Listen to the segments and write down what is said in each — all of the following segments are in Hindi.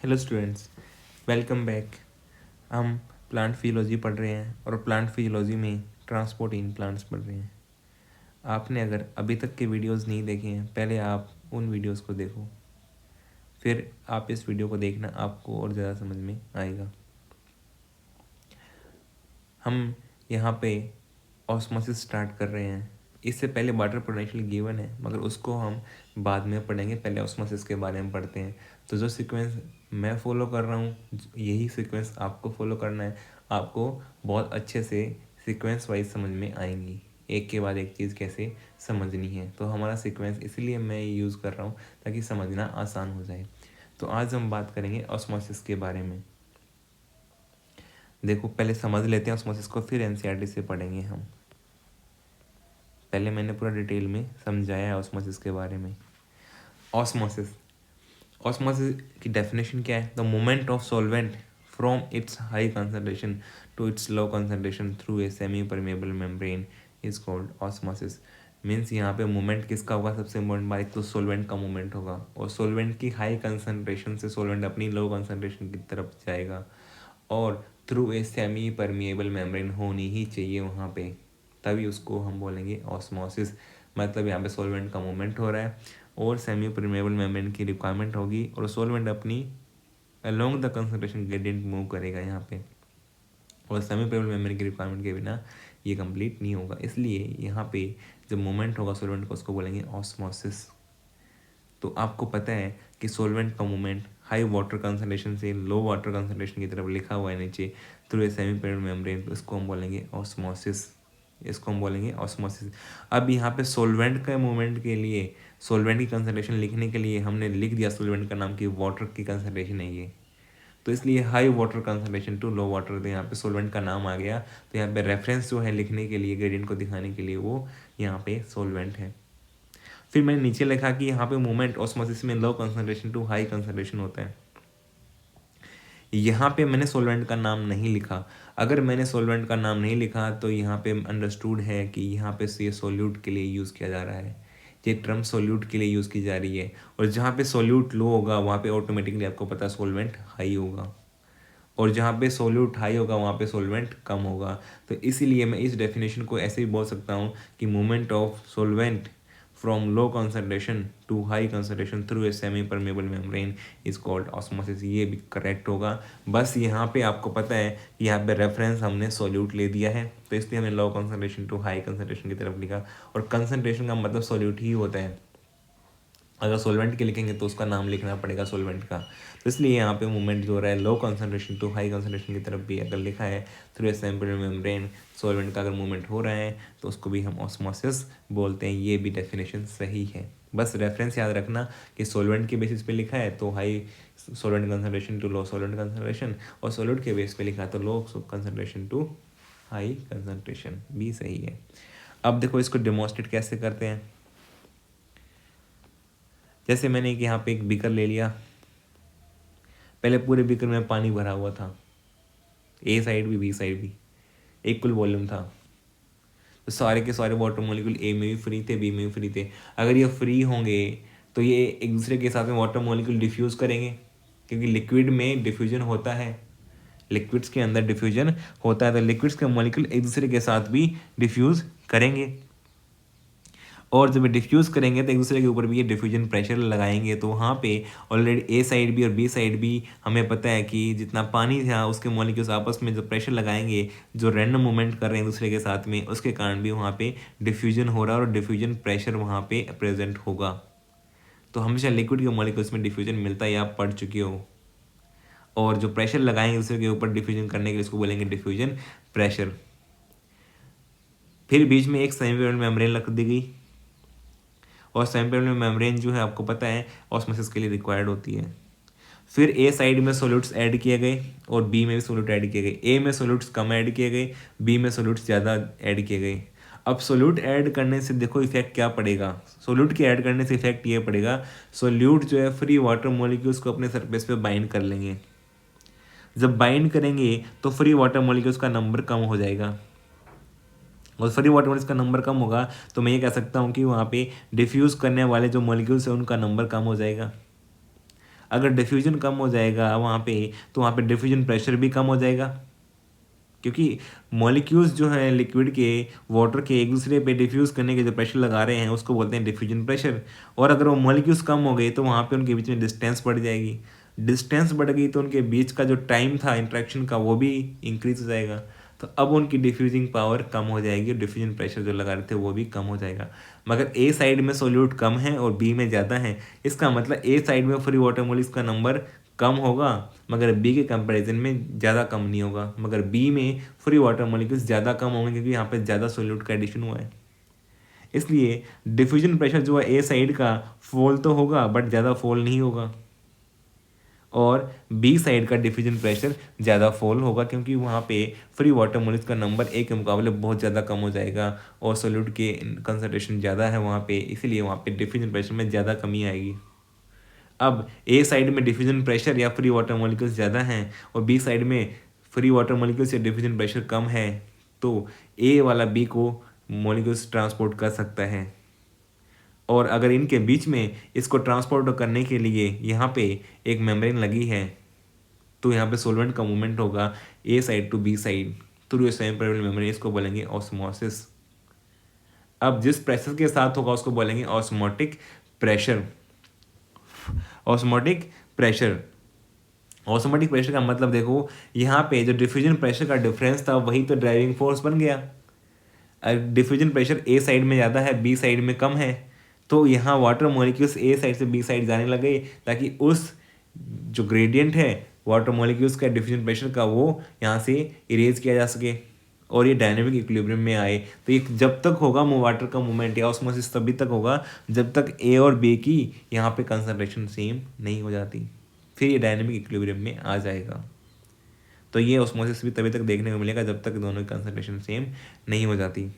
Hello students, welcome back. हम प्लांट फिजियोलॉजी पढ़ रहे हैं और प्लांट फिजियोलॉजी में ट्रांसपोर्ट इन प्लांट्स पढ़ रहे हैं। आपने अगर अभी तक के वीडियोस नहीं देखे हैं, पहले आप उन वीडियोस को देखो, फिर आप इस वीडियो को देखना, आपको और ज़्यादा समझ में आएगा। हम यहाँ पे ऑस्मोसिस स्टार्ट कर रहे हैं। इससे पहले वाटर पोटेंशियल गिवन है, मगर उसको हम बाद में पढ़ेंगे। पहले ऑस्मोसिस के बारे में पढ़ते हैं। तो जो सीक्वेंस मैं फॉलो कर रहा हूँ, यही सीक्वेंस आपको फॉलो करना है। आपको बहुत अच्छे से सीक्वेंस वाइज समझ में आएंगी, एक के बाद एक चीज़ कैसे समझनी है। तो हमारा सीक्वेंस इसलिए मैं यूज़ कर रहा हूँ ताकि समझना आसान हो जाए। तो आज हम बात करेंगे ऑस्मोसिस के बारे में। देखो, पहले समझ लेते हैं ऑस्मोसिस को, फिर एनसीईआरटी से पढ़ेंगे हम। पहले मैंने पूरा डिटेल में समझाया है ऑस्मोसिस के बारे में। ऑस्मोसिस ऑस्मोसिस की डेफिनेशन क्या है? The movement of solvent from its high concentration to its low concentration through a semi permeable membrane is called osmosis. Means यहाँ पे मूवमेंट किसका होगा? सबसे इम्पोर्टेंट बात, तो सोलवेंट का मूवमेंट होगा, और सोलवेंट की हाई कंसंट्रेशन से सोलवेंट अपनी लो कंसंट्रेशन की तरफ जाएगा, और through a semi permeable membrane होनी ही चाहिए वहाँ पे, तभी उसको हम बोलेंगे ऑस्मोसिस। मतलब यहाँ पे सोलवेंट का मूवमेंट हो रहा है और सेमी परमिएबल मेम्ब्रेन की रिक्वायरमेंट होगी, और सोलवेंट अपनी along the concentration gradient move करेगा यहाँ पे, और सेमी परमिएबल मेम्ब्रेन की रिक्वायरमेंट के बिना ये कंप्लीट नहीं होगा। इसलिए यहाँ पे जब मूवमेंट होगा सोलवेंट का, उसको बोलेंगे ऑस्मोसिस। तो आपको पता है कि सोलवेंट का मूवमेंट हाई वाटर कंसंट्रेशन से लो वाटर कंसंट्रेशन की तरफ लिखा हुआ है नीचे, through a semi permeable membrane, तो इसको हम बोलेंगे ऑस्मोसिस। इसको हम बोलेंगे ऑस्मोसिस। अब यहाँ पे सोलवेंट के मूवमेंट के लिए, सोलवेंट की कंसंट्रेशन लिखने के लिए हमने लिख दिया सोलवेंट का नाम कि वाटर की कंसंट्रेशन है ये, तो इसलिए high water concentration to low water, तो यहाँ पे सोलवेंट का नाम आ गया। तो यहाँ पे रेफरेंस जो है लिखने के लिए, ग्रेडियंट को दिखाने के लिए, वो यहाँ पे सोलवेंट है। फिर मैंने नीचे लिखा कि यहाँ पे मूवमेंट ऑस्मोसिस में low concentration to high concentration होता है। यहाँ पे मैंने सोलवेंट का नाम नहीं लिखा। अगर मैंने सोलवेंट का नाम नहीं लिखा तो यहाँ पे अंडरस्टूड है कि यहाँ पे ये सोल्यूट के लिए यूज़ किया जा रहा है, ये टर्म सोल्यूट के लिए यूज़ की जा रही है। और जहाँ पे सोल्यूट लो होगा वहाँ पे ऑटोमेटिकली आपको पता है सोलवेंट हाई होगा, और जहाँ पे सोल्यूट हाई होगा वहाँ पे सोलवेंट कम होगा। तो इसीलिए मैं इस डेफिनेशन को ऐसे ही बोल सकता हूँ कि movement of solvent from low concentration to high concentration through a semi permeable membrane is called osmosis. ये भी करेक्ट होगा। बस यहाँ पे आपको पता है कि यहाँ पे रेफरेंस हमने सोल्यूट ले दिया है, तो इसलिए हमने low concentration to high concentration की तरफ लिखा। और कंसंट्रेशन का मतलब सोल्यूट ही होता है। अगर सोलवेंट के लिखेंगे तो उसका नाम लिखना पड़ेगा सोलवेंट का। तो इसलिए यहाँ पे मूवमेंट जो हो रहा है low concentration to high concentration की तरफ भी अगर लिखा है through a semi permeable membrane, solvent का अगर मूवमेंट हो रहा है तो उसको भी हम ऑस्मोसिस बोलते हैं। ये भी डेफिनेशन सही है। बस रेफरेंस याद रखना कि सोलवेंट के बेसिस पे लिखा है तो high solvent concentration to low solvent concentration, और सोल्यूट के बेस पे लिखा है तो low concentration to high concentration, भी सही है। अब देखो इसको डेमोन्स्ट्रेट कैसे करते हैं। जैसे मैंने यहाँ पे एक बीकर ले लिया, पहले पूरे बीकर में पानी भरा हुआ था, ए साइड भी बी साइड भी, एक कुल वॉल्यूम था। तो सारे के सारे वाटर मॉलिक्यूल ए में भी फ्री थे, बी में भी फ्री थे। अगर ये फ्री होंगे तो ये एक दूसरे के साथ में वाटर मॉलिक्यूल डिफ्यूज़ करेंगे, क्योंकि लिक्विड में डिफ्यूजन होता है, लिक्विड्स के अंदर डिफ्यूजन होता है, तो लिक्विड्स के मॉलिक्यूल एक दूसरे के साथ भी डिफ्यूज़ करेंगे। और जब डिफ्यूज़ करेंगे तो एक दूसरे के ऊपर भी ये डिफ्यूजन प्रेशर लगाएंगे। तो वहाँ पे ऑलरेडी ए साइड भी और बी साइड भी हमें पता है कि जितना पानी था उसके मॉलिक्यूल्स आपस में जो प्रेशर लगाएंगे, जो रैंडम मूवमेंट कर रहे हैं दूसरे के साथ में, उसके कारण भी वहाँ पे डिफ्यूजन हो रहा है और डिफ्यूजन प्रेशर वहाँ पे प्रेजेंट होगा। तो हमेशा लिक्विड के मॉलिक्यूल्स में डिफ्यूजन मिलता है, आप पढ़ चुके हो। और जो प्रेशर लगाएंगे दूसरे के ऊपर डिफ्यूजन करने के लिए, इसको बोलेंगे डिफ्यूजन प्रेशर। फिर बीच में एक सेमी मेम्ब्रेन रख दी गई, और सेमी परमेबल मेम्ब्रेन जो है आपको पता है ऑस्मोसिस के लिए रिक्वायर्ड होती है। फिर ए साइड में सोल्यूट्स ऐड किए गए और बी में भी सोल्यूट ऐड किए गए। ए में सोल्यूट्स कम ऐड किए गए, बी में सोल्यूट्स ज़्यादा ऐड किए गए। अब सोल्यूट ऐड करने से देखो इफेक्ट क्या पड़ेगा। सोल्यूट के ऐड करने से इफेक्ट ये पड़ेगा, सोल्यूट जो है फ्री वाटर मॉलिक्यूल्स को अपने सरफेस पे बाइंड कर लेंगे। जब बाइंड करेंगे तो फ्री वाटर मॉलिक्यूल्स का नंबर कम हो जाएगा, और फ्री वाटर मॉलिक्यूल्स का नंबर कम होगा तो मैं ये कह सकता हूँ कि वहाँ पे डिफ्यूज़ करने वाले जो मॉलिक्यूल्स हैं उनका नंबर कम हो जाएगा। अगर डिफ्यूजन कम हो जाएगा वहाँ पे, तो वहाँ पे डिफ्यूजन प्रेशर भी कम हो जाएगा, क्योंकि मॉलिक्यूल्स जो हैं लिक्विड के, वाटर के, एक दूसरे पे डिफ्यूज़ करने के जो प्रेशर लगा रहे हैं उसको बोलते हैं डिफ्यूजन प्रेशर। और अगर वो मॉलिक्यूल्स कम हो गए तो वहाँ पे उनके बीच में डिस्टेंस बढ़ जाएगी, डिस्टेंस बढ़ गई तो उनके बीच का जो टाइम था इंटरेक्शन का वो भी इंक्रीज हो जाएगा, तो अब उनकी डिफ्यूजिंग पावर कम हो जाएगी और डिफ्यूजन प्रेशर जो लगा रहे थे वो भी कम हो जाएगा। मगर ए साइड में सोल्यूट कम है और बी में ज़्यादा है, इसका मतलब ए साइड में फ्री वाटर मोलिक्यूल्स का नंबर कम होगा मगर बी के कंपैरिजन में ज़्यादा कम नहीं होगा, मगर बी में फ्री वाटर मोलिक्यूल्स ज़्यादा कम होंगे क्योंकि यहाँ पे ज़्यादा सोल्यूट का एडिशन हुआ है। इसलिए डिफ्यूजन प्रेशर जो है ए साइड का फॉल तो होगा बट ज़्यादा फॉल नहीं होगा, और बी साइड का डिफ्यूजन प्रेशर ज़्यादा फॉल होगा क्योंकि वहाँ पे फ्री वाटर मोलिक्यूल्स का नंबर ए के मुकाबले बहुत ज़्यादा कम हो जाएगा और सोल्यूट के कंसनट्रेशन ज़्यादा है वहाँ पे, इसीलिए वहाँ पे डिफ्यूजन प्रेशर में ज़्यादा कमी आएगी। अब ए साइड में डिफ्यूजन प्रेशर या फ्री वाटर मॉलिक्यूल्स ज़्यादा हैं और बी साइड में फ्री वाटर मॉलिक्यूल्स या डिफ्यूजन प्रेशर कम है, तो ए वाला बी को मॉलिक्यूल्स ट्रांसपोर्ट कर सकता है। और अगर इनके बीच में इसको ट्रांसपोर्ट करने के लिए यहाँ पे एक मेम्ब्रेन लगी है, तो यहाँ पे सोलवेंट का मूवमेंट होगा A side to B side through a semi permeable membrane, इसको बोलेंगे ऑस्मोसिस। अब जिस प्रेशर के साथ होगा उसको बोलेंगे osmotic pressure. Osmotic pressure, osmotic pressure का मतलब देखो यहाँ पे जो डिफ्यूजन प्रेशर का डिफरेंस था वही तो ड्राइविंग फोर्स बन गया। डिफ्यूजन प्रेशर ए साइड में ज़्यादा है बी साइड में कम है, तो यहाँ वाटर मॉलिक्यूल्स ए साइड से बी साइड जाने लगे ताकि उस जो ग्रेडियंट है वाटर मॉलिक्यूल्स का डिफ्यूजन प्रेशर का वो यहाँ से इरेज किया जा सके और ये डायनेमिक इक्विलिब्रियम में आए। तो ये जब तक होगा वाटर का मूवमेंट या ऑस्मोसिस तभी तक होगा जब तक ए और बी की यहाँ पे कंसंट्रेशन सेम नहीं हो जाती, फिर ये डायनेमिक इक्विलिब्रियम में आ जाएगा। तो ये ऑस्मोसिस भी तभी तक देखने को मिलेगा जब तक दोनों की कंसंट्रेशन सेम नहीं हो जाती।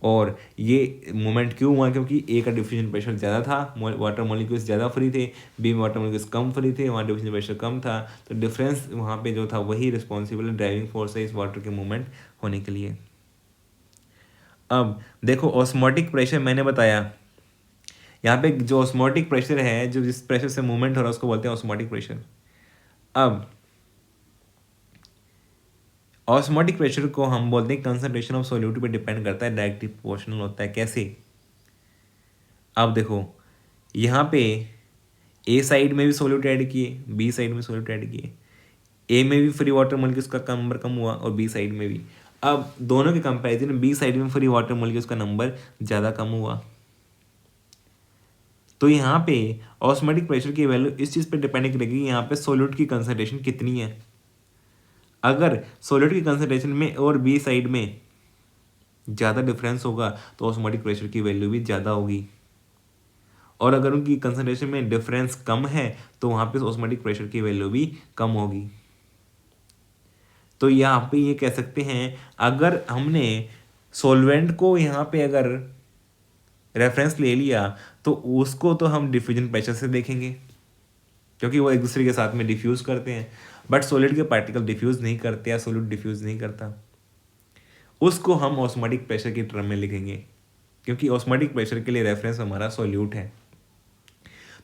और ये मूवमेंट क्यों हुआ, क्योंकि ए का डिफ्यूजन प्रेशर ज़्यादा था, वाटर मॉलिक्यूल्स ज़्यादा फ्री थे, बी में वाटर मॉलिक्यूल्स कम फ्री थे, वहाँ डिफ्यूजन प्रेशर कम था, तो डिफरेंस वहाँ पे जो था वही रिस्पॉन्सिबल ड्राइविंग फोर्स है इस वाटर के मूवमेंट होने के लिए। अब देखो ऑस्मोटिक प्रेशर मैंने बताया, यहाँ पे जो ऑस्मोटिक प्रेशर है जो जिस प्रेशर से मूवमेंट हो रहा है उसको बोलते हैं ऑस्मोटिक प्रेशर। अब ऑस्मोटिक प्रेशर को हम बोलते हैं कंसंट्रेशन ऑफ सॉल्यूट पे डिपेंड करता है, डायरेक्टली प्रोपोर्शनल होता है। कैसे? अब देखो यहाँ पे ए साइड में भी सॉल्यूट ऐड किए, बी साइड में सॉल्यूट ऐड किए, ए में भी फ्री वाटर मॉलिक्यूल्स का नंबर कम हुआ और बी साइड में भी। अब दोनों के कंपैरिजन में बी साइड में फ्री वाटर मॉलिक्यूल्स का नंबर ज़्यादा कम हुआ, तो यहाँ पे ऑस्मोटिक प्रेशर की वैल्यू इस चीज़ पे डिपेंड करेगी यहाँ पे सॉल्यूट की कंसंट्रेशन कितनी है। अगर सॉल्यूट की कंसंट्रेशन में और बी साइड में ज़्यादा डिफरेंस होगा तो ऑस्मोटिक प्रेशर की वैल्यू भी ज़्यादा होगी, और अगर उनकी कंसंट्रेशन में डिफरेंस कम है तो वहाँ पे ऑस्मोटिक प्रेशर की वैल्यू भी कम होगी। तो यहाँ पे ये कह सकते हैं अगर हमने सॉल्वेंट को यहाँ पे अगर रेफरेंस ले लिया तो उसको तो हम डिफ्यूजन प्रेशर से देखेंगे क्योंकि वो एक दूसरे के साथ में डिफ्यूज़ करते हैं, बट सॉलिड के पार्टिकल डिफ्यूज़ नहीं करते या सॉलिड डिफ्यूज़ नहीं करता, उसको हम ऑस्मोटिक प्रेशर की टर्म में लिखेंगे क्योंकि ऑस्मोटिक प्रेशर के लिए रेफरेंस हमारा सॉल्यूट है।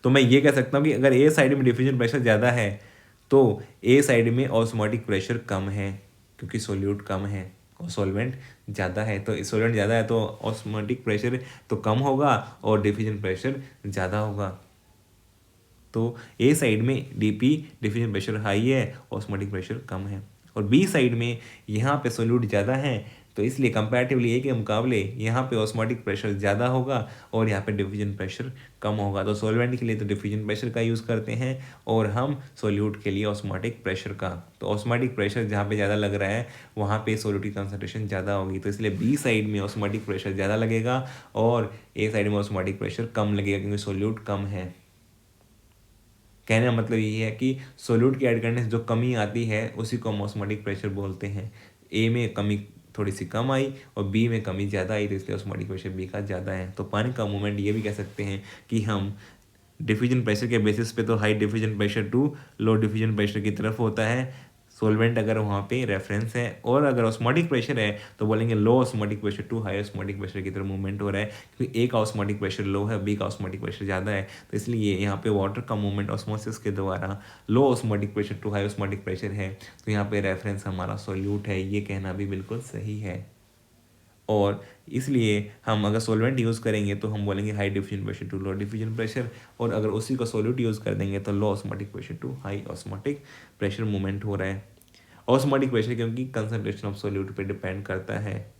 तो मैं ये कह सकता हूँ कि अगर ए साइड में डिफ्यूजन प्रेशर ज़्यादा है तो ए साइड में ऑस्मोटिक प्रेशर कम है क्योंकि सॉल्यूट कम है और सॉल्वेंट ज़्यादा है, तो सॉल्वेंट ज़्यादा है तो ऑस्मोटिक प्रेशर तो कम होगा और डिफ्यूजन प्रेशर ज़्यादा होगा। तो ए साइड में डीपी डिफ्यूजन प्रेशर हाई है, ऑस्मोटिक प्रेशर कम है, और बी साइड में यहाँ पे सॉल्यूट ज़्यादा है तो इसलिए कंपैरेटिवली ए के मुकाबले यहाँ पे ऑस्मोटिक प्रेशर ज़्यादा होगा और यहाँ पे डिफ्यूजन प्रेशर कम होगा। तो सॉल्वेंट के लिए तो डिफ्यूजन प्रेशर का यूज़ करते हैं और हम सॉल्यूट के लिए ऑस्मोटिक प्रेशर का। तो ऑस्मोटिक प्रेशर जहाँ पे ज़्यादा लग रहा है वहाँ पे सॉल्यूट की कंसंट्रेशन ज़्यादा होगी, तो इसलिए बी साइड में ऑस्मोटिक प्रेशर ज़्यादा लगेगा और ए साइड में ऑस्मोटिक प्रेशर कम लगेगा क्योंकि सॉल्यूट कम है। कहने का मतलब ये है कि सॉल्यूट की ऐड करने से जो कमी आती है उसी को हम ऑस्मोटिक प्रेशर बोलते हैं। ए में कमी थोड़ी सी कम आई और बी में कमी ज़्यादा आई तो इसलिए ऑस्मोटिक प्रेशर बी का ज़्यादा है। तो पानी का मूवमेंट ये भी कह सकते हैं कि हम डिफ्यूजन प्रेशर के बेसिस पे तो high diffusion pressure to low diffusion pressure की तरफ होता है, सोलवेंट अगर वहाँ पे रेफरेंस है, और अगर ऑस्मोटिक प्रेशर है तो बोलेंगे low osmotic pressure to high osmotic pressure की तरफ मूवमेंट हो रहा है, क्योंकि एक का ऑस्मोटिक प्रेशर लो है, बी का ऑस्मोटिक प्रेशर ज़्यादा है, तो इसलिए यहाँ पे वाटर का मूवमेंट ऑस्मोसिस के द्वारा low osmotic pressure to high osmotic pressure है, तो यहाँ पे रेफरेंस हमारा सोल्यूट है, ये कहना भी बिल्कुल सही है। और इसलिए हम अगर सोलवेंट यूज़ करेंगे तो हम बोलेंगे high diffusion pressure to low diffusion pressure, और अगर उसी को सोल्यूट यूज़ कर देंगे तो low osmotic pressure to high osmotic pressure movement हो रहा है। ऑस्मोटिक प्रेशर क्योंकि कंसंट्रेशन ऑफ सोल्यूट पे डिपेंड करता है,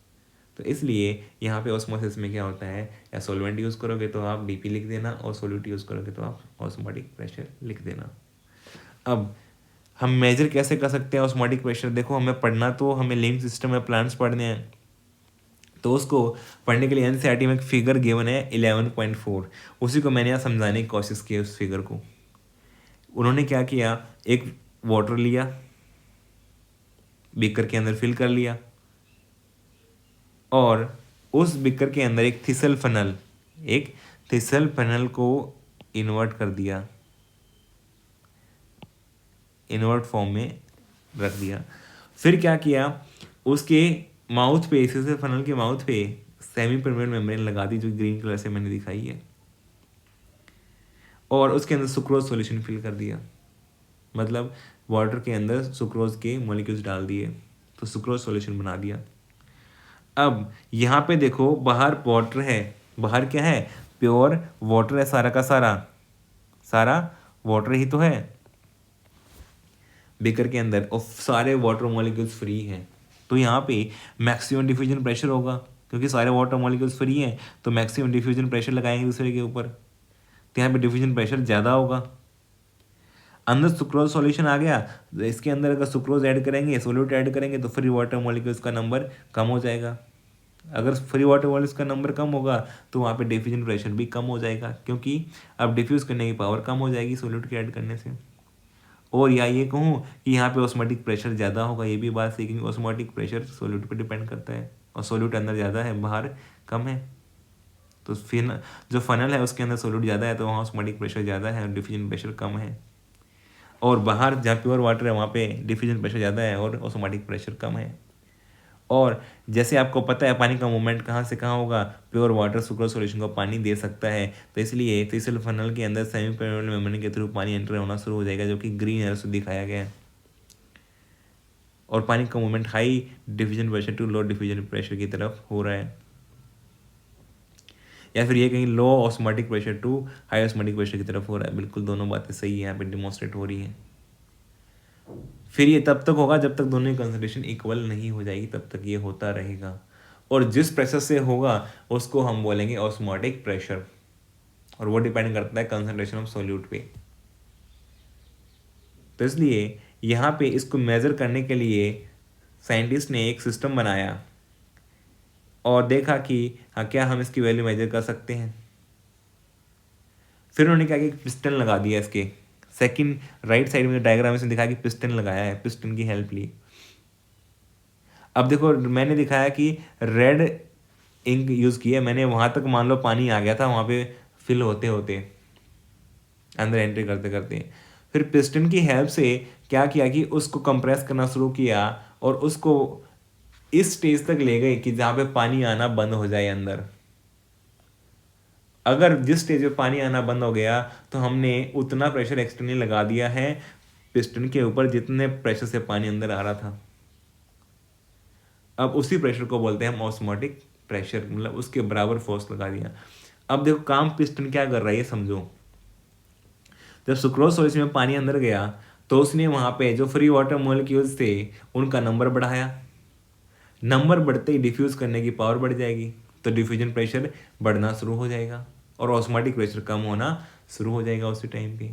तो इसलिए यहाँ पे ऑस्मोसिस में क्या होता है, या सोलवेंट यूज़ करोगे तो आप डीपी लिख देना, और सोल्यूट यूज़ करोगे तो आप ऑस्मोटिक प्रेशर लिख देना। अब हम मेजर कैसे कर सकते हैं ऑस्मोटिक प्रेशर? देखो, हमें पढ़ना तो हमें लिंक सिस्टम में प्लांट्स पढ़ने हैं, तो उसको पढ़ने के लिए एनसीईआरटी में एक फिगर गिवन है 11.4, उसी को मैंने यहाँ समझाने की कोशिश की उस फिगर को। उन्होंने क्या किया, एक वाटर लिया, बीकर के अंदर फिल कर लिया, और उस बीकर के अंदर एक थिसल फनल को इन्वर्ट कर दिया, इन्वर्ट फॉर्म में रख दिया। फिर क्या किया, उसके माउथ पे, इसी फनल के माउथ पे सेमी परमेनेंट मेम्ब्रेन लगा दी, जो ग्रीन कलर से मैंने दिखाई है, और उसके अंदर सुक्रोज सॉल्यूशन फिल कर दिया, मतलब वाटर के अंदर सुक्रोज के मॉलिक्यूल्स डाल दिए, तो सुक्रोज सॉल्यूशन बना दिया। अब यहाँ पे देखो, बाहर वाटर है, बाहर क्या है, प्योर वाटर है, सारा का सारा वाटर ही तो है बेकर के अंदर, और सारे वाटर मॉलिक्यूल्स फ्री हैं, तो यहाँ पे मैक्सिमम डिफ्यूजन प्रेशर होगा, क्योंकि सारे वाटर मॉलिक्यूल्स फ्री हैं, तो मैक्सिमम डिफ्यूजन प्रेशर लगाएंगे दूसरे के ऊपर, तो यहाँ पे डिफ्यूजन प्रेशर ज़्यादा होगा। अंदर सुक्रोज सॉल्यूशन आ गया, तो इसके अंदर अगर सुक्रोज ऐड करेंगे, सोल्यूट ऐड करेंगे, तो फ्री वाटर मॉलिक्यूल्स का नंबर कम हो जाएगा। अगर फ्री वाटर मॉलिक्यूल्स का नंबर कम होगा तो वहाँ पे डिफ्यूजन प्रेशर भी कम हो जाएगा, क्योंकि अब डिफ्यूज़ करने की पावर कम हो जाएगी सोल्यूट के ऐड करने से। और या ये कहूँ कि यहाँ पे ऑस्मोटिक प्रेशर ज़्यादा होगा, ये भी बात सही, क्योंकि ऑस्मोटिक प्रेशर सोल्यूट पे डिपेंड करता है, और सोल्यूट अंदर ज़्यादा है, बाहर कम है, तो फिर जो फनल है उसके अंदर सोल्यूट ज़्यादा है, तो वहाँ ऑस्मोटिक प्रेशर ज़्यादा है और डिफ्यूजन प्रेशर कम है, और बाहर जहाँ प्योर वाटर है वहाँ पे डिफ्यूजन प्रेशर ज़्यादा है और ऑस्मोटिक प्रेशर कम है। और जैसे आपको पता है पानी का मूवमेंट कहाँ से कहाँ होगा, प्योर वाटर सुक्रोज सॉल्यूशन को पानी दे सकता है, तो इसलिए थिसल फनल के अंदर सेमी परमेनेंट मेम्ब्रेन के थ्रू पानी एंटर होना शुरू हो जाएगा, जो कि ग्रीन एरो से दिखाया गया है, और पानी का movement high diffusion pressure to low diffusion pressure की तरफ हो रहा है, या फिर ये कहीं low osmotic pressure to high osmotic pressure की तरफ हो रहा है। बिल्कुल दोनों बातें सही है, यहाँ पे डिमॉन्स्ट्रेट हो रही हैं। फिर ये तब तक होगा जब तक दोनों की कंसंट्रेशन इक्वल नहीं हो जाएगी, तब तक ये होता रहेगा, और जिस प्रेशर से होगा उसको हम बोलेंगे ऑस्मोटिक प्रेशर, और वो डिपेंड करता है कंसंट्रेशन ऑफ सोल्यूट पे। तो इसलिए यहाँ पे इसको मेज़र करने के लिए साइंटिस्ट ने एक सिस्टम बनाया और देखा कि हाँ क्या हम इसकी वैल्यू मेजर कर सकते हैं। फिर उन्होंने क्या कि पिस्टन लगा दिया, इसके सेकंड राइट साइड में डायग्राम में दिखाया कि पिस्टन लगाया है, पिस्टन की हेल्प ली। अब देखो मैंने दिखाया कि रेड इंक यूज़ किया मैंने, वहाँ तक मान लो पानी आ गया था, वहाँ पे फिल होते होते अंदर एंट्री करते करते, फिर पिस्टन की हेल्प से क्या किया कि उसको कंप्रेस करना शुरू किया और उसको इस स्टेज तक ले गए कि जहाँ पे पानी आना बंद हो जाए अंदर। अगर जिस स्टेज पे पानी आना बंद हो गया तो हमने उतना प्रेशर एक्सटर्नली लगा दिया है पिस्टन के ऊपर जितने प्रेशर से पानी अंदर आ रहा था। अब उसी प्रेशर को बोलते हैं हम ऑस्मोटिक प्रेशर, मतलब उसके बराबर फोर्स लगा दिया। अब देखो काम पिस्टन क्या कर रहा है ये समझो। जब सुक्रोज सॉल्यूशन में पानी अंदर गया तो उसने वहाँ पे जो फ्री वाटर मॉलिक्यूल्स थे उनका नंबर बढ़ाया, नंबर बढ़ते ही डिफ्यूज़ करने की पावर बढ़ जाएगी, तो डिफ्यूजन प्रेशर बढ़ना शुरू हो जाएगा और ऑस्मोटिक प्रेशर कम होना शुरू हो जाएगा उसी टाइम पे।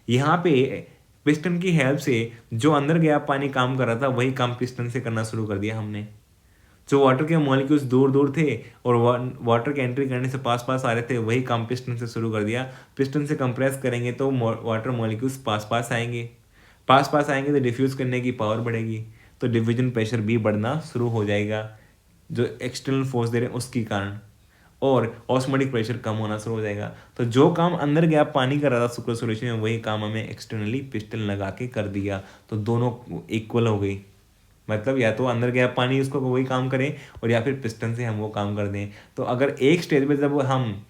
यहाँ पे पिस्टन की हेल्प से जो अंदर गया पानी काम कर रहा था वही काम पिस्टन से करना शुरू कर दिया हमने। जो वाटर के मॉलिक्यूल्स दूर दूर थे और वाटर के एंट्री करने से पास पास आ रहे थे वही काम पिस्टन से शुरू कर दिया। पिस्टन से कंप्रेस करेंगे तो वाटर मॉलिक्यूल्स पास पास आएंगे, पास पास आएंगे तो डिफ्यूज़ करने की पावर बढ़ेगी, तो डिफ्यूजन प्रेशर भी बढ़ना शुरू हो जाएगा जो एक्सटर्नल फोर्स दे रहे हैं उसके कारण। और ऑस्मोटिक प्रेशर कम होना शुरू हो जाएगा। तो जो काम अंदर गया पानी कर रहा था सुक्रोज सॉल्यूशन में, वही काम हमें एक्सटर्नली पिस्टन लगा के कर दिया, तो दोनों इक्वल हो गई। मतलब या तो अंदर गया पानी उसको वही काम करें, और या फिर पिस्टन से हम वो काम कर दें। तो अगर एक स्टेज पे जब हम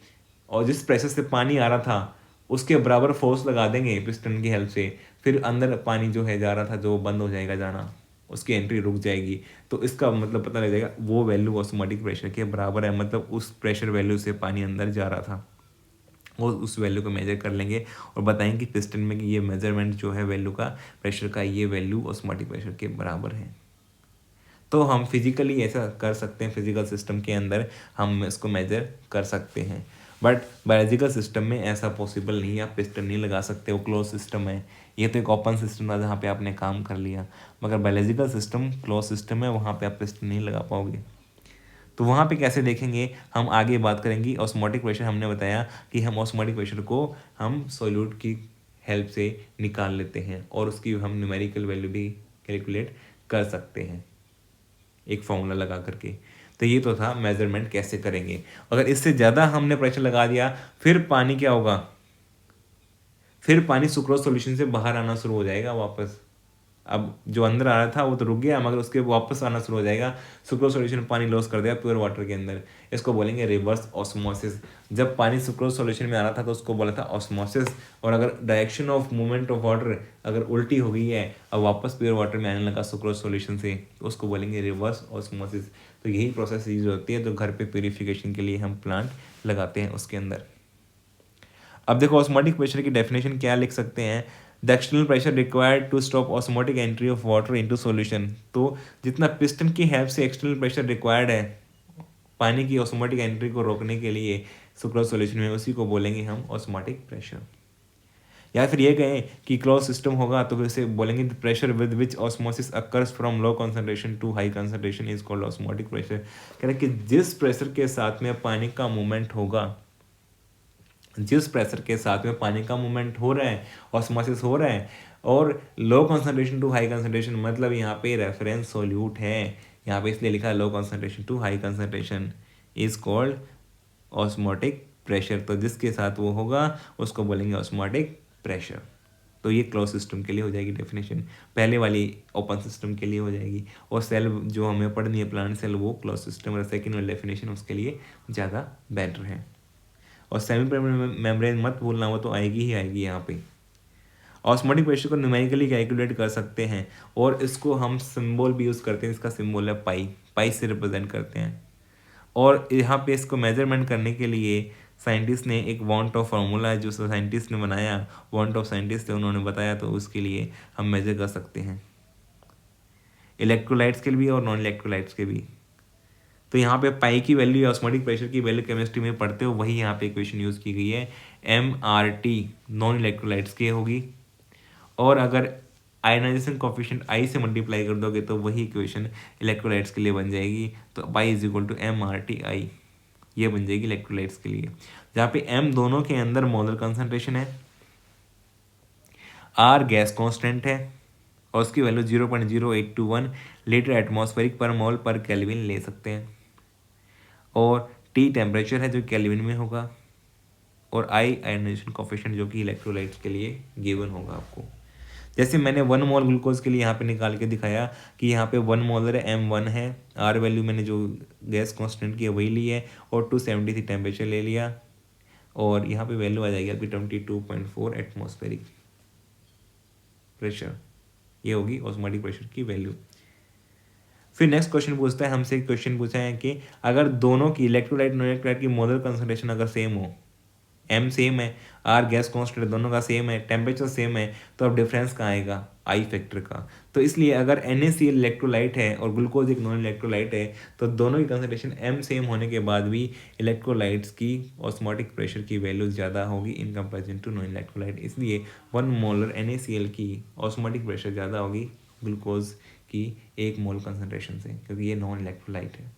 और जिस प्रेशर से पानी आ रहा था उसके बराबर फोर्स लगा देंगे पिस्टन की हेल्प से, फिर अंदर पानी जो है जा रहा था जो बंद हो जाएगा जाना, उसकी एंट्री रुक जाएगी। तो इसका मतलब पता लग जाएगा वो वैल्यू ऑस्मोटिक प्रेशर के बराबर है, मतलब उस प्रेशर वैल्यू से पानी अंदर जा रहा था, वो उस वैल्यू को मेजर कर लेंगे और बताएंगे कि पिस्टन में कि ये मेजरमेंट जो है वैल्यू का, प्रेशर का, ये वैल्यू ऑस्मोटिक प्रेशर के बराबर है। तो हम फिजिकली ऐसा कर सकते हैं, फिजिकल सिस्टम के अंदर हम इसको मेजर कर सकते हैं, बट बायोलॉजिकल सिस्टम में ऐसा पॉसिबल नहीं है, आप पिस्टन नहीं लगा सकते, वो क्लोज सिस्टम है। ये तो एक ओपन सिस्टम था जहाँ पे आपने काम कर लिया, मगर बायोलॉजिकल सिस्टम क्लोज सिस्टम है, वहाँ पे आप पिस्टन नहीं लगा पाओगे। तो वहाँ पे कैसे देखेंगे, हम आगे बात करेंगे। ऑस्मोटिक प्रेशर हमने बताया कि हम ऑस्मोटिक प्रेशर को हम सोल्यूट की हेल्प से निकाल लेते हैं और उसकी हम न्यूमेरिकल वैल्यू भी कैलकुलेट कर सकते हैं एक फॉर्मूला लगा करके। तो ये तो था मेजरमेंट कैसे करेंगे। अगर इससे ज़्यादा हमने प्रेशर लगा दिया, फिर पानी क्या होगा, फिर पानी सुक्रोज सॉल्यूशन से बाहर आना शुरू हो जाएगा वापस। अब जो अंदर आ रहा था वो तो रुक गया, मगर उसके वापस आना शुरू हो जाएगा, सुक्रोज सॉल्यूशन पानी लॉस कर देगा प्योर वाटर के अंदर। इसको बोलेंगे रिवर्स ऑस्मोसिस। जब पानी सुक्रोज सॉल्यूशन में आ रहा था तो उसको बोला था ऑस्मोसिस, और अगर direction of movement of water अगर उल्टी हो गई है, अब वापस प्योर वाटर में आने लगा सुक्रोज सॉल्यूशन से, तो उसको बोलेंगे रिवर्स ऑस्मोसिस। तो यही प्रोसेस यूज होती है, तो घर पे प्योरीफिकेशन के लिए हम प्लांट लगाते हैं उसके अंदर। अब देखो ऑस्मोटिक प्रेशर की डेफिनेशन क्या लिख सकते हैं, the external pressure required to stop osmotic entry of water into solution. तो जितना पिस्टन की हेल्प से एक्सटर्नल प्रेशर रिक्वायर्ड है पानी की ऑस्मोटिक एंट्री को रोकने के लिए सुक्रोज सॉल्यूशन में, उसी को बोलेंगे हम ऑस्मोटिक प्रेशर। या फिर ये कहें कि क्लोज सिस्टम होगा तो फिर से बोलेंगे the pressure with which osmosis occurs from low concentration to high concentration is called osmotic pressure. कह रहे कि जिस प्रेशर के साथ में पानी का मूवमेंट होगा, जिस प्रेशर के साथ में पानी का मूवमेंट हो रहा है, ऑस्मोसिस हो रहा है, और low concentration to high concentration, मतलब यहाँ पे रेफरेंस सोल्यूट है, यहाँ पे इसलिए लिखा है low concentration to high concentration is called osmotic pressure. तो जिसके साथ वो होगा उसको बोलेंगे ऑस्मोटिक प्रेशर। तो ये क्लोज सिस्टम के लिए हो जाएगी डेफिनेशन, पहले वाली ओपन सिस्टम के लिए हो जाएगी, और सेल जो हमें पढ़नी है प्लांट सेल वो क्लोज सिस्टम, और सेकेंड वाली डेफिनेशन उसके लिए ज़्यादा बेटर है। और सेमी परमानेंट मेम्ब्रेन मत भूलना, वो तो आएगी ही आएगी यहाँ पे। ऑस्मोटिक प्रेशर को न्यूमेरिकली कैलकुलेट कर सकते हैं, और इसको हम सिंबल भी यूज़ करते हैं, इसका सिंबल है पाई, पाई से रिप्रेजेंट करते हैं। और यहाँ पे इसको मेजरमेंट करने के लिए साइंटिस्ट ने एक वांट ऑफ फार्मूला है जो साइंटिस्ट ने बनाया, वांट ऑफ साइंटिस्ट है उन्होंने बताया, तो उसके लिए हम मेजर कर सकते हैं इलेक्ट्रोलाइट्स के भी और नॉन इलेक्ट्रोलाइट्स के भी। तो यहाँ पे पाई की वैल्यू, ऑस्मोटिक प्रेशर की वैल्यू केमिस्ट्री में पढ़ते हो, वही यहाँ पे इक्वेशन यूज़ की गई है, MRT नॉन इलेक्ट्रोलाइट्स की होगी। और अगर आयनाइजेशन कोफिशिएंट आई से मल्टीप्लाई कर दोगे तो वही इक्वेशन इलेक्ट्रोलाइट्स के लिए बन जाएगी। तो pi is equal to MRTI, ये बन जाएगी इलेक्ट्रोलाइट्स के लिए, जहाँ पे M दोनों के अंदर मोलर कंसंट्रेशन है, R गैस कांस्टेंट है, और उसकी वैल्यू 0.0821 लीटर एटमॉस्फेरिक पर मोल पर केल्विन ले सकते हैं, और T टेम्परेचर है जो केल्विन में होगा, और I आयनाइजेशन कोफिशिएंट जो कि इलेक्ट्रोलाइट्स के लिए गिवन होगा आपको। जैसे मैंने 1 मोल ग्लूकोज के लिए यहाँ पे निकाल के दिखाया कि यहाँ पे 1 मोलर है, M1 है, R वैल्यू मैंने जो गैस कांस्टेंट की है वही ली है, और 270 टेम्परेचर ले लिया, और यहाँ पे वैल्यू आ जाएगी आपकी 22.4 एटमॉस्फेरिक प्रेशर, ये होगी ऑस्मोटिक प्रेशर की वैल्यू। फिर नेक्स्ट क्वेश्चन पूछता है हमसे, क्वेश्चन पूछा है कि अगर दोनों की इलेक्ट्रोलाइट नॉन इलेक्ट्रोलाइट की मोलर कंसंट्रेशन अगर सेम हो, M सेम है, R गैस कांस्टेंट दोनों का सेम है, टेम्परेचर सेम है, तो अब डिफरेंस कहाँ आएगा, I फैक्टर का। तो इसलिए अगर NaCl इलेक्ट्रोलाइट है और ग्लूकोज एक नॉन इलेक्ट्रोलाइट है, तो दोनों की कंसंट्रेशन M सेम होने के बाद भी इलेक्ट्रोलाइट्स की ऑस्मोटिक प्रेशर की वैल्यू ज़्यादा होगी in comparison to non electrolyte. इसलिए 1 मोलर NaCl की ऑस्मोटिक प्रेशर ज़्यादा होगी ग्लूकोज की 1 मोल कंसंट्रेशन से, क्योंकि ये नॉन इलेक्ट्रोलाइट है।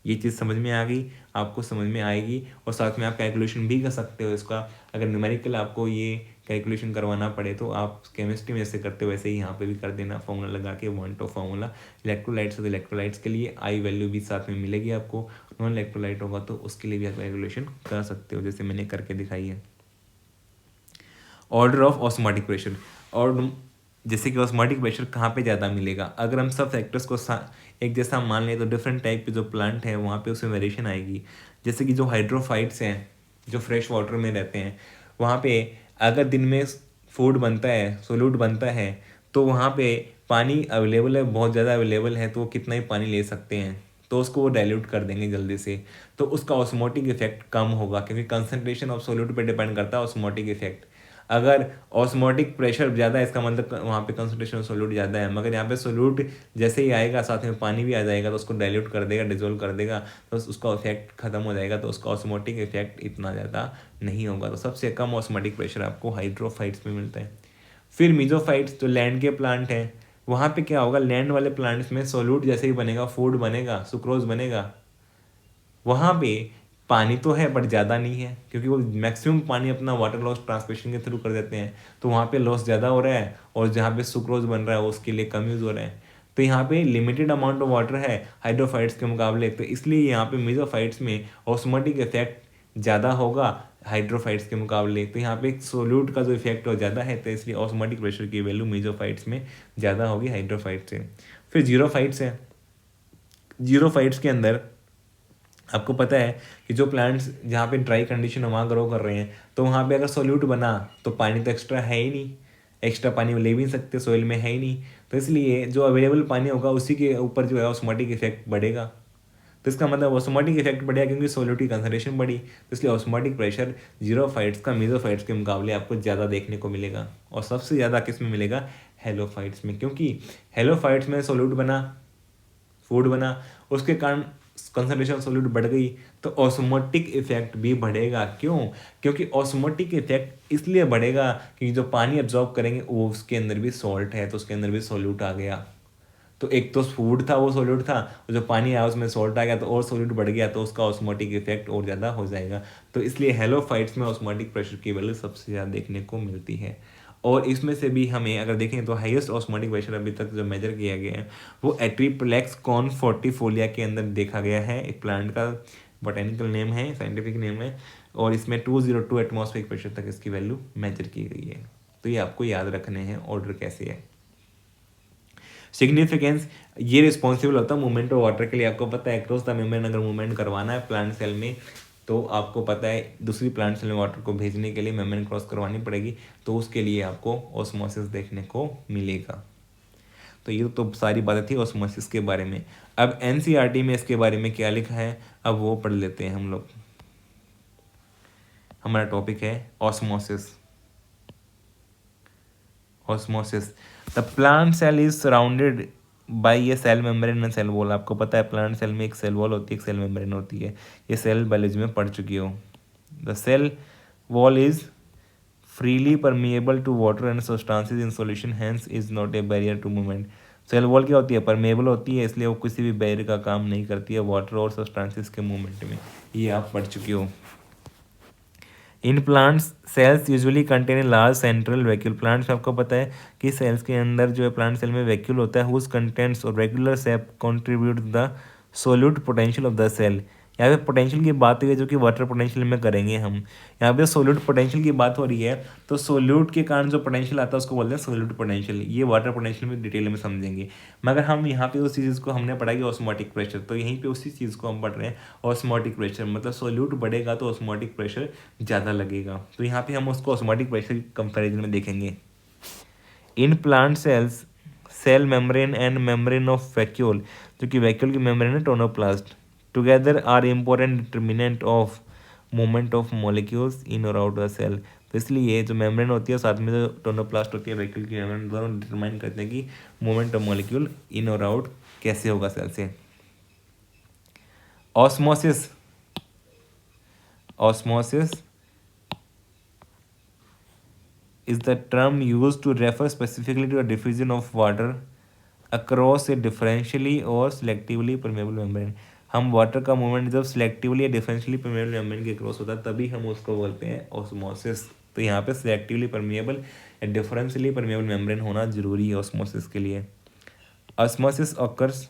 ये चीज़ समझ में आ गई, आपको समझ में आएगी, और साथ में आप कैलकुलेशन भी कर सकते हो इसका। अगर न्यूमेरिकल आपको ये कैलकुलेशन करवाना पड़े तो आप केमिस्ट्री में जैसे करते हो वैसे ही यहाँ पे भी कर देना, फॉर्मूला लगा के 1 फार्मूला। इलेक्ट्रोलाइट्स तो इलेक्ट्रोलाइट्स के लिए आई वैल्यू भी साथ में मिलेगी आपको, नॉन इलेक्ट्रोलाइट होगा तो उसके लिए भी आप कैलकुलेशन कर सकते हो जैसे मैंने करके दिखाई है। ऑर्डर ऑफ ऑस्मोटिक प्रेशर, और जैसे कि ऑस्मोटिक प्रेशर कहाँ पे ज़्यादा मिलेगा, अगर हम सब फैक्टर्स को एक जैसा मान लें तो डिफरेंट टाइप के जो प्लांट हैं वहाँ पे उसमें वेरिएशन आएगी। जैसे कि जो हाइड्रोफाइट्स हैं जो फ्रेश वाटर में रहते हैं, वहाँ पे अगर दिन में फूड बनता है, सोल्यूट बनता है, तो वहाँ पे पानी अवेलेबल है, बहुत ज़्यादा अवेलेबल है, तो वो कितना ही पानी ले सकते हैं, तो उसको वो डाइल्यूट कर देंगे जल्दी से, तो उसका ऑस्मोटिक इफेक्ट कम होगा, क्योंकि कंसनट्रेशन ऑफ सोल्यूट पे डिपेंड करता है ऑस्मोटिक इफेक्ट। अगर ऑस्मोटिक प्रेशर ज़्यादा है इसका मतलब वहाँ पे कंसनट्रेशन सोल्यूट ज़्यादा है, मगर यहाँ पे सोल्यूट जैसे ही आएगा साथ में पानी भी आ जाएगा तो उसको डाइल्यूट कर देगा, डिजोल्व कर देगा, तो उसका इफेक्ट खत्म हो जाएगा, तो उसका ऑस्मोटिक इफेक्ट इतना ज़्यादा नहीं होगा। तो सबसे कम ऑस्मोटिक प्रेशर आपको हाइड्रोफाइट्स में मिलता है। फिर मीजोफाइट्स जो लैंड के प्लांट हैं, वहाँ पे क्या होगा, लैंड वाले प्लांट्स में सोल्यूट जैसे ही बनेगा, फूड बनेगा, सुक्रोज बनेगा, वहाँ पे पानी तो है बट ज़्यादा नहीं है, क्योंकि वो मैक्सिमम पानी अपना वाटर लॉस ट्रांसमिशन के थ्रू कर देते हैं, तो वहाँ पे लॉस ज़्यादा हो रहा है, और जहाँ पे सुक्रोज बन रहा है उसके लिए कम यूज़ हो रहा है। तो यहाँ पे लिमिटेड अमाउंट ऑफ वाटर है हाइड्रोफाइट्स के मुकाबले, तो इसलिए यहाँ पे मेसोफाइट्स में ऑस्मोटिक इफेक्ट ज़्यादा होगा हाइड्रोफाइट्स के मुकाबले। तो यहाँ पे सोल्यूट का जो इफेक्ट हो ज़्यादा है, तो इसलिए ऑस्मोटिक प्रेशर की वैल्यू मेसोफाइट्स में ज़्यादा होगी हाइड्रोफाइट से। फिर जीरोफाइट्स है, जीरोफाइट्स के अंदर आपको पता है कि जो प्लांट्स जहाँ पे ड्राई कंडीशन में वहाँ ग्रो कर रहे हैं, तो वहाँ पे अगर सोल्यूट बना तो पानी तो एक्स्ट्रा है ही नहीं, एक्स्ट्रा पानी ले भी नहीं सकते, सोइल में है ही नहीं, तो इसलिए जो अवेलेबल पानी होगा उसी के ऊपर जो है ऑस्मोटिक इफेक्ट बढ़ेगा। तो इसका मतलब ऑस्मोटिक इफेक्ट बढ़ेगा क्योंकि सोल्यूट की कंसनट्रेशन बढ़ी, तो इसलिए ऑस्मोटिक प्रेशर जीरोफाइट्स का मेसोफाइट्स के मुकाबले आपको ज़्यादा देखने को मिलेगा। और सबसे ज़्यादा किस में मिलेगा, हेलोफाइट्स में, क्योंकि हेलोफाइट्स में सोल्यूट बना, फूड बना, उसके कारण कंसनट्रेशन सोल्यूट बढ़ गई, तो ऑस्मोटिक इफेक्ट भी बढ़ेगा। क्यों, क्योंकि ऑस्मोटिक इफेक्ट इसलिए बढ़ेगा क्योंकि जो पानी एब्जॉर्ब करेंगे वो उसके अंदर भी सॉल्ट है, तो उसके अंदर भी सोल्यूट आ गया, तो एक तो फूड था वो सोल्यूट था, और जो पानी आया उसमें सॉल्ट आ गया तो और सोल्यूट बढ़ गया, तो उसका ऑस्मोटिक इफेक्ट और ज़्यादा हो जाएगा। तो इसलिए हेलोफाइट्स में ऑस्मोटिक प्रेशर की वैल्यू सबसे ज़्यादा देखने को मिलती है। और इसमें से भी हमें अगर देखें तो हाईएस्ट ऑस्मोटिक प्रेशर अभी तक जो मेजर किया गया है वो एट्रीप्लेक्स कॉनफोर्टिफोलिया के अंदर देखा गया है। एक प्लांट का बोटेनिकल नेम है, साइंटिफिक नेम है, और इसमें 202 एटमॉस्फेरिक प्रेशर तक इसकी वैल्यू मेजर की गई है। तो ये आपको याद रखने हैं ऑर्डर कैसे है। सिग्निफिकेंस, ये रिस्पॉन्सिबल होता है मूवमेंट ऑफ वाटर के लिए। आपको पता है क्रॉस द मेम्ब्रेन अगर मूवमेंट करवाना है प्लांट सेल में, तो आपको पता है दूसरी प्लांट सेल में वाटर को भेजने के लिए मेम्ब्रेन क्रॉस करवानी पड़ेगी, तो उसके लिए आपको ऑस्मोसिस देखने को मिलेगा। तो ये तो सारी बातें थी ऑस्मोसिस के बारे में। अब एनसीईआरटी में इसके बारे में क्या लिखा है, अब वो पढ़ लेते हैं हम लोग। हमारा टॉपिक है osmosis. Osmosis, the plant cell is surrounded by ये cell membrane and cell wall. आपको पता है प्लांट सेल में एक सेल वॉल होती है, एक सेल मेम्ब्रेन होती है, ये सेल बायोलॉजी में पढ़ चुकी हो। The cell wall is freely permeable to water and substances in solution, hence is not a barrier to movement. Cell wall क्या होती है, परमेबल होती है, इसलिए वो किसी भी बैरियर का काम नहीं करती है वाटर और सब्सटेंसेस के मूवमेंट में, ये आप पढ़ चुके हो। In plants cells usually contain a large central vacuole. Plants में आपको पता है कि सेल्स के अंदर जो है प्लांट सेल में वैक्यूल होता है, हुज कंटेंट्स और regular sap contribute the solute potential of the cell. यहाँ पे पोटेंशियल की बात हुई है जो कि वाटर पोटेंशियल में करेंगे हम। यहाँ पे सोल्यूट पोटेंशियल की बात हो रही है, तो सोल्यूट के कारण जो पोटेंशियल आता है उसको बोलते हैं सोल्यूट पोटेंशियल। ये वाटर पोटेंशियल में डिटेल में समझेंगे, मगर हम यहाँ पे उस चीज़ को हमने पढ़ा कि ऑस्मोटिक प्रेशर, तो यहीं पे उसी चीज़ को हम पढ़ रहे हैं। ऑस्मोटिक प्रेशर मतलब सोल्यूट बढ़ेगा तो ऑस्मोटिक प्रेशर ज़्यादा लगेगा, तो यहाँ पे हम उसको ऑस्मोटिक प्रेशर की कंपेरिजन में देखेंगे। In plant cells cell membrane and membrane of vacuole, जो कि वैक्यूल की मेम्ब्रेन है tonoplast, together are important determinant of movement of molecules in और आउट द सेल। तो इसलिए जो मेम्ब्रेन होती है साथ में जो टोनोप्लास्ट होती है वैक्यूल की मेम्ब्रेन, दोनों डिटरमाइन करते हैं कि मूवमेंट ऑफ मॉलिक्यूल इन और आउट कैसे होगा सेल से। Osmosis, osmosis is the term used to refer specifically to a diffusion of water across a differentially or selectively permeable membrane। हम वाटर का मूवमेंट जब सिलेक्टिवली या डिफरेंशियली परमेबल मेम्ब्रेन के क्रॉस होता है तभी हम उसको बोलते हैं ऑस्मोसिस। तो तो यहाँ पे सिलेक्टिवली परमिएबल या डिफरेंशियली परमिएबल मेम्ब्रेन होना जरूरी है ऑस्मोसिस के लिए। Osmosis occurs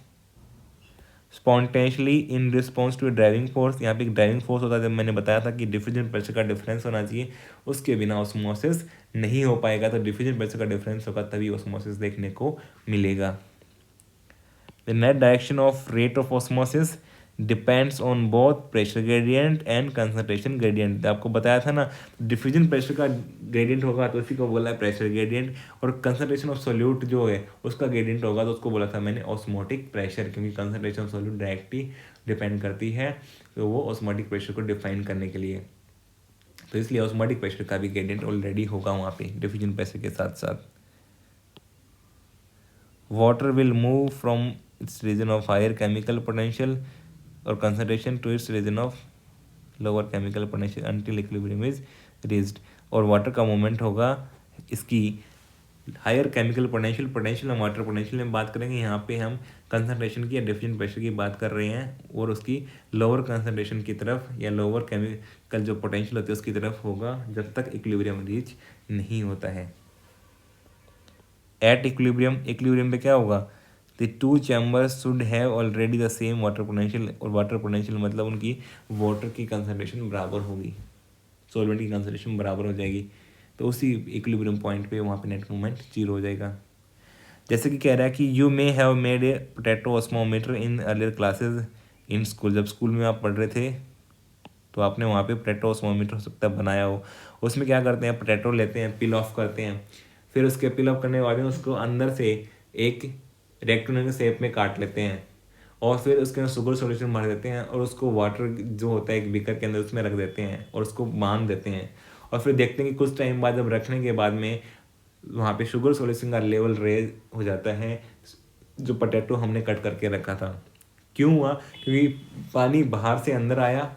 spontaneously in response to driving force. यहाँ पे एक ड्राइविंग फोर्स होता है, जब मैंने बताया था कि डिफ्यूजन प्रेशर का डिफरेंस होना चाहिए, उसके बिना ऑस्मोसिस नहीं हो पाएगा। तो डिफ्यूजन प्रेशर का डिफरेंस होगा तभी ऑस्मोसिस देखने को मिलेगा। The net direction of rate of osmosis depends on both pressure gradient and concentration gradient. आपको बताया था ना, डिफ्यूजन प्रेशर का ग्रेडियंट होगा तो उसी को बोला है प्रेशर ग्रेडियंट, और कंसंट्रेशन ऑफ सोल्यूट जो है उसका ग्रेडियंट होगा तो उसको बोला था मैंने ऑस्मोटिक प्रेशर, क्योंकि concentration of solute directly depend करती है तो वो ऑस्मोटिक प्रेशर को डिफाइन करने के लिए। तो इसलिए ऑस्मोटिक प्रेशर का भी ग्रेडियंट ऑलरेडी होगा वहाँ पे डिफ्यूजन प्रेशर के साथ साथ। Water will move from its region of higher chemical potential or concentration to its region of lower chemical potential until equilibrium is reached। और वाटर का मूवमेंट होगा इसकी हायर केमिकल पोटेंशियल हम वाटर पोटेंशियल में बात करेंगे। यहाँ पे हम कंसंट्रेशन की या डिफ्यूजन प्रेशर की बात कर रहे हैं, और उसकी लोअर कंसंट्रेशन की तरफ या लोअर केमिकल जो पोटेंशियल होती है उसकी तरफ होगा जब तक इक्विलिब्रियम रीच नहीं होता है। एट इक्विलिब्रियम पे क्या होगा, the two chambers should have already the same water potential. और वाटर पोटेंशियल मतलब उनकी वाटर की कंसंट्रेशन बराबर होगी, सॉल्वेंट की कंसंट्रेशन बराबर हो जाएगी, तो उसी इक्विलिब्रियम पॉइंट पे वहाँ पे नेट मूवमेंट जीरो हो जाएगा। जैसे कि कह रहा है कि you may have made a potato osmometer in earlier classes in school. जब स्कूल में आप पढ़ रहे थे तो आपने वहाँ पे पोटैटो ऑस्मोमीटर हो सकता है बनाया हो। उसमें क्या करते हैं, पोटैटो लेते हैं, पिल ऑफ करते हैं, फिर उसके पिल ऑफ करने के बाद में उसको अंदर से एक रेक्टेंगल के शेप में काट लेते हैं, और फिर उसके अंदर शुगर सॉल्यूशन भर देते हैं, और उसको वाटर जो होता है एक बीकर के अंदर उसमें रख देते हैं, और उसको बांध देते हैं, और फिर देखते हैं कि कुछ टाइम बाद जब रखने के बाद में वहाँ पे शुगर सॉल्यूशन का लेवल रेज हो जाता है जो पोटैटो हमने कट करके रखा था। क्यों हुआ, क्योंकि पानी बाहर से अंदर आया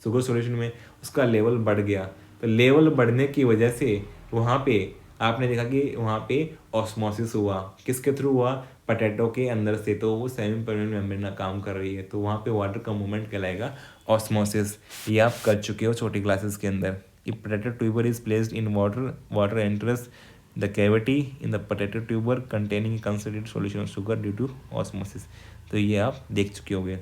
शुगर सॉल्यूशन में, उसका लेवल बढ़ गया। तो लेवल बढ़ने की वजह से वहाँ पे आपने देखा कि वहाँ पे ऑस्मोसिस हुआ। किसके थ्रू हुआ, पोटैटो के अंदर से, तो वो सेमी परमानेंट मेम्ब्रेन काम कर रही है, तो वहाँ पे वाटर का मूवमेंट कहलाएगा ऑस्मोसिस। ये आप कर चुके हो छोटी क्लासेस के अंदर। If potato tuber is placed in water, water enters the cavity in the potato tuber containing concentrated solution of sugar due to osmosis. तो ये आप देख चुके होंगे।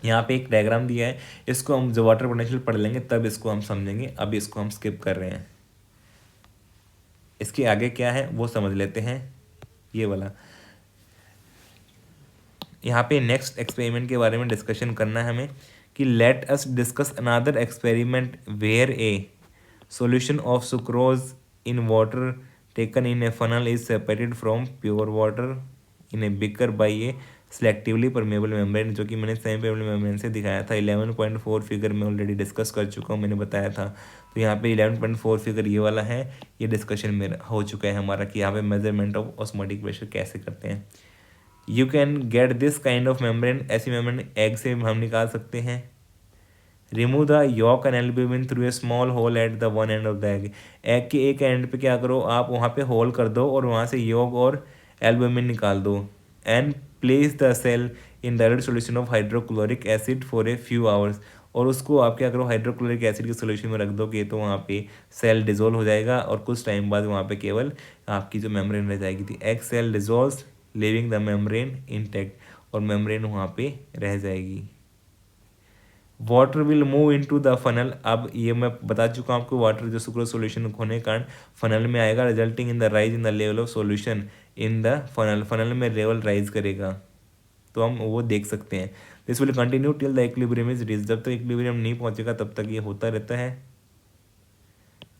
यहाँ पे एक डायग्राम दिया है, इसको हम जो वाटर पोटेंशियल पढ़ लेंगे तब इसको हम समझेंगे, अभी इसको हम स्किप कर रहे हैं। इसके आगे क्या है वो समझ लेते हैं। ये वाला यहाँ पे नेक्स्ट एक्सपेरिमेंट के बारे में डिस्कशन करना है हमें, कि let us discuss another experiment where a solution of sucrose in water taken in a funnel is separated from pure water in a beaker by a selectively permeable membrane, जो कि मैंने सेमी परमेबल मेम्ब्रेन से दिखाया था। 11.4 फिगर में ऑलरेडी डिस्कस कर चुका हूँ, मैंने बताया था। तो यहाँ पे 11.4 फिगर ये वाला है, ये डिस्कशन में हो चुका है हमारा कि यहाँ पे मेजरमेंट ऑफ ऑस्मोटिक प्रेशर कैसे करते हैं। You can get this kind of membrane, ऐसी मेम्ब्रेन एग से हम निकाल सकते हैं। Remove the yolk and albumin through a small hole at the one end of the egg. Egg के एक एंड पे क्या करो, आप वहाँ पे होल कर दो और वहाँ से यॉक और एल्ब्यूमिन निकाल दो। And place the shell in diluted solution of hydrochloric acid for a few hours. और उसको आप क्या करो, हाइड्रोक्लोरिक एसिड के सॉल्यूशन में रख दोगे तो वहाँ पे सेल डिजोल्व हो जाएगा, और कुछ टाइम बाद वहाँ पे केवल आपकी जो मेम्ब्रेन रह जाएगी थी। Egg shell dissolves leaving the membrane intact, और मेम्ब्रेन वहाँ पे रह जाएगी। Water will move into the funnel. अब ये मैं बता चुका हूँ आपको, वाटर जो सुक्रोज सॉल्यूशन होने के कारण फनल में आएगा, resulting in the rise in the level of solution in the funnel. Funnel में लेवल राइज करेगा, तो हम वो देख सकते हैं। This will continue till the equilibrium is reach. जब तक इक्विलिब्रियम नहीं पहुंचेगा तब तक ये होता रहता है।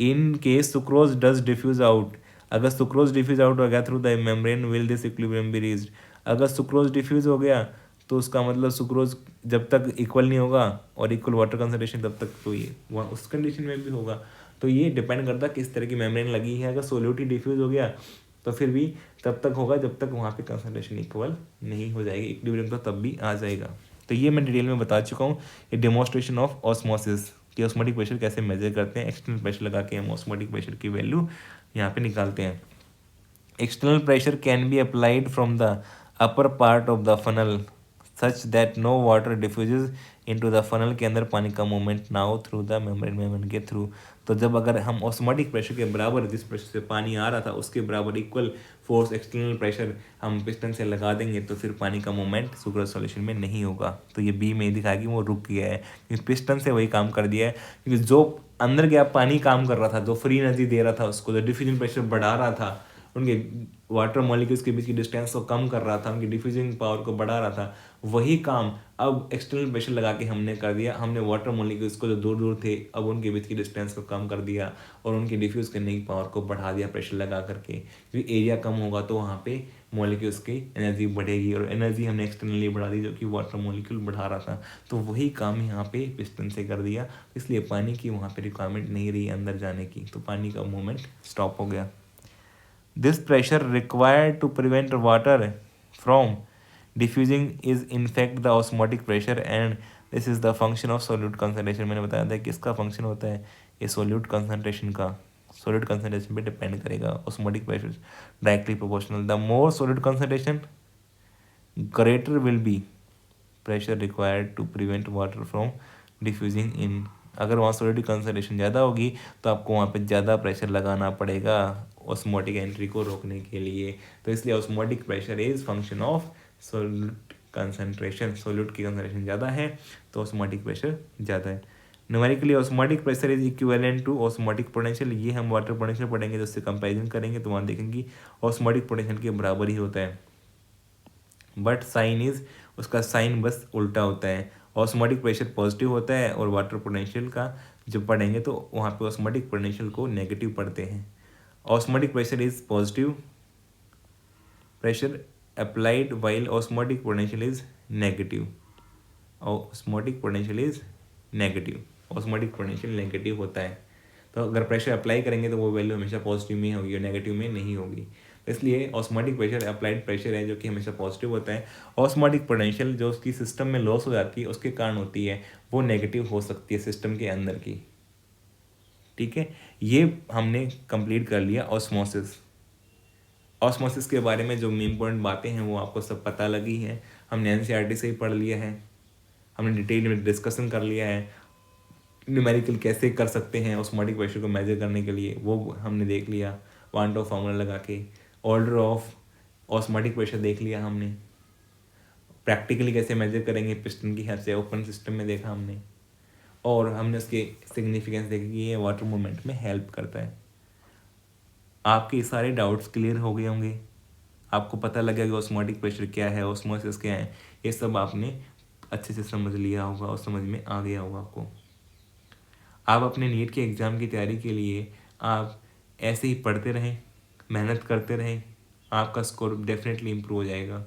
In case sucrose does diffuse out, अगर सुक्रोज डिफ्यूज आउट हो गया through the membrane will this equilibrium be reached. अगर सुक्रोज डिफ्यूज हो गया तो उसका मतलब सुक्रोज जब तक इक्वल नहीं होगा और इक्वल वाटर कंसंट्रेशन तब तक तो ये वहाँ उस कंडीशन में भी होगा। तो ये डिपेंड करता है किस तरह की मेम्ब्रेन लगी है। अगर सोल्यूट ही डिफ्यूज हो गया तो फिर भी तब तक होगा जब तक वहाँ पे कंसंट्रेशन इक्वल नहीं हो जाएगी, इक्विलिब्रियम तो तब भी आ जाएगा। तो ये मैं डिटेल में बता चुका हूँ, ये डेमोन्स्ट्रेशन ऑफ ऑस्मोसिस कि ऑस्मोटिक प्रेशर कैसे मेजर करते हैं। एक्सटर्नल प्रेशर लगा के हम ऑस्मोटिक प्रेशर की वैल्यू यहाँ पे निकालते हैं। External pressure can be applied from the upper part of the funnel such that no water diffuses into the funnel के अंदर पानी का movement now through the membrane के थ्रू। तो जब अगर हम ऑस्मोटिक प्रेशर के बराबर जिस प्रेशर से पानी आ रहा था उसके बराबर इक्वल फोर्स एक्सटर्नल प्रेशर हम पिस्टन से लगा देंगे तो फिर पानी का मूवमेंट सुक्रोज सॉल्यूशन में नहीं होगा। तो ये बी में दिखाया कि वो रुक गया है क्योंकि पिस्टन से वही काम कर दिया है, क्योंकि जो अंदर गया पानी काम कर रहा था, जो फ्री एनर्जी दे रहा था उसको, जो डिफ्यूजन प्रेशर बढ़ा रहा था, उनके वाटर मॉलिक्यूल्स के बीच की डिस्टेंस को कम कर रहा था, उनकी डिफ्यूजिंग पावर को बढ़ा रहा था, वही काम अब एक्सटर्नल प्रेशर लगा के हमने कर दिया। हमने वाटर मॉलिक्यूल्स को जो दूर दूर थे अब उनके बीच की डिस्टेंस को कम कर दिया और उनकी डिफ्यूज़ करने की पावर को बढ़ा दिया प्रेशर लगा करके, क्योंकि एरिया कम होगा तो वहाँ पे मॉलिक्यूल्स की एनर्जी बढ़ेगी और एनर्जी हमने एक्सटर्नली बढ़ा दी जो कि वाटर मॉलिक्यूल बढ़ा रहा था। तो वही काम यहाँ पे पिस्टन से कर दिया, इसलिए पानी की वहाँ पे रिक्वायरमेंट नहीं रही अंदर जाने की, तो पानी का मूवमेंट स्टॉप हो गया। This pressure required to prevent water from diffusing is in fact the osmotic pressure and this is the function of solute concentration। मैंने बताया था किसका फंक्शन होता है, ये solute concentration का, solute concentration पे डिपेंड करेगा। osmotic pressure directly proportional, the more solute concentration greater will be pressure required to prevent water from diffusing in। अगर वहाँ सोलिड कंसनट्रेशन ज़्यादा होगी तो आपको वहाँ पे ज़्यादा प्रेशर लगाना पड़ेगा ऑस्मोटिक एंट्री को रोकने के लिए। तो इसलिए osmotic pressure is function of solute concentration. Solute की कंसनट्रेशन ज़्यादा है तो ऑस्मोटिक प्रेशर ज़्यादा है। Numerically osmotic pressure is equivalent to osmotic potential. ये हम वाटर पोटेंशियल पढ़ेंगे तो उससे कंपेरिजन करेंगे तो वहाँ देखेंगे ऑस्मोटिक पोटेंशियल के बराबर ही होता है, बट साइन इज उसका साइन बस उल्टा होता है। ऑस्मोटिक प्रेशर पॉजिटिव होता है और वाटर पोटेंशियल का जब पढ़ेंगे तो वहाँ पे ऑस्मोटिक पोटेंशियल को नेगेटिव पढ़ते हैं। Osmotic pressure is positive pressure applied while osmotic potential is negative. Osmotic potential is negative, osmotic potential negative होता है। तो अगर प्रेशर अप्लाई करेंगे तो वो वैल्यू हमेशा पॉजिटिव में होगी और नेगेटिव में नहीं होगी। इसलिए ऑस्मोटिक प्रेशर अप्लाइड प्रेशर है जो कि हमेशा पॉजिटिव होता है। ऑस्मोटिक पोटेंशियल जो उसकी सिस्टम में लॉस हो जाती है उसके कारण होती है वो नेगेटिव हो सकती है सिस्टम के अंदर की। ठीक है, ये हमने कंप्लीट कर लिया ऑस्मोसिस। ऑस्मोसिस के बारे में जो इम्पोर्टेंट बातें हैं वो आपको सब पता लगी है, हमने एनसीईआरटी से ही पढ़ लिया है, हमने डिटेल में डिस्कशन कर लिया है। न्यूमेरिकल कैसे कर सकते हैं ऑस्मोटिक प्रेशर को मेजर करने के लिए वो हमने देख लिया, वांट ऑफ फार्मूला लगा के। ऑर्डर ऑफ ऑस्मोटिक प्रेशर देख लिया हमने। प्रैक्टिकली कैसे मेजर करेंगे पिस्टन की हेल्प से ओपन सिस्टम में देखा हमने, और हमने उसके सिग्निफिकेंस देखी कि ये वाटर मूवमेंट में हेल्प करता है। आपके सारे डाउट्स क्लियर हो गए होंगे, आपको पता लग गया कि ऑस्मोटिक प्रेशर क्या है, ऑस्मोसिस क्या है, ये सब आपने अच्छे से समझ लिया होगा और समझ में आ गया होगा आपको। आप अपने नीट के एग्ज़ाम की तैयारी के लिए आप ऐसे ही पढ़ते रहें, मेहनत करते रहें, आपका स्कोर डेफिनेटली इम्प्रूव हो जाएगा।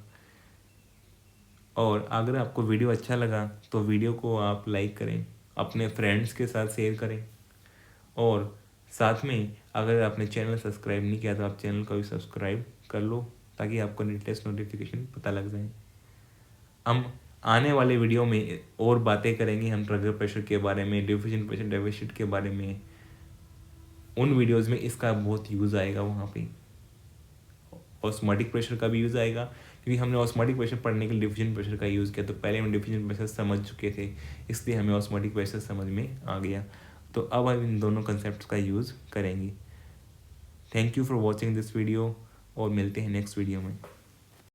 और अगर आपको वीडियो अच्छा लगा तो वीडियो को आप लाइक करें, अपने फ्रेंड्स के साथ शेयर करें, और साथ में अगर आपने चैनल सब्सक्राइब नहीं किया तो आप चैनल को भी सब्सक्राइब कर लो ताकि आपको लेटेस्ट नोटिफिकेशन पता लग जाए। हम आने वाले वीडियो में और बातें करेंगे, हम ट्रिगर प्रेशर के बारे में, डिफ्यूजन प्रेशर डेफिसिट के बारे में। उन वीडियोस में इसका बहुत यूज़ आएगा, वहाँ पे ऑस्मोटिक प्रेशर का भी यूज़ आएगा, क्योंकि हमने ऑस्मोटिक प्रेशर पढ़ने के लिए डिफ्यूजन प्रेशर का यूज़ किया, तो पहले हम डिफ्यूजन प्रेशर समझ चुके थे इसलिए हमें ऑस्मोटिक प्रेशर समझ में आ गया। तो अब हम इन दोनों कंसेप्ट का यूज़ करेंगे। Thank you for watching this video और मिलते हैं नेक्स्ट वीडियो में।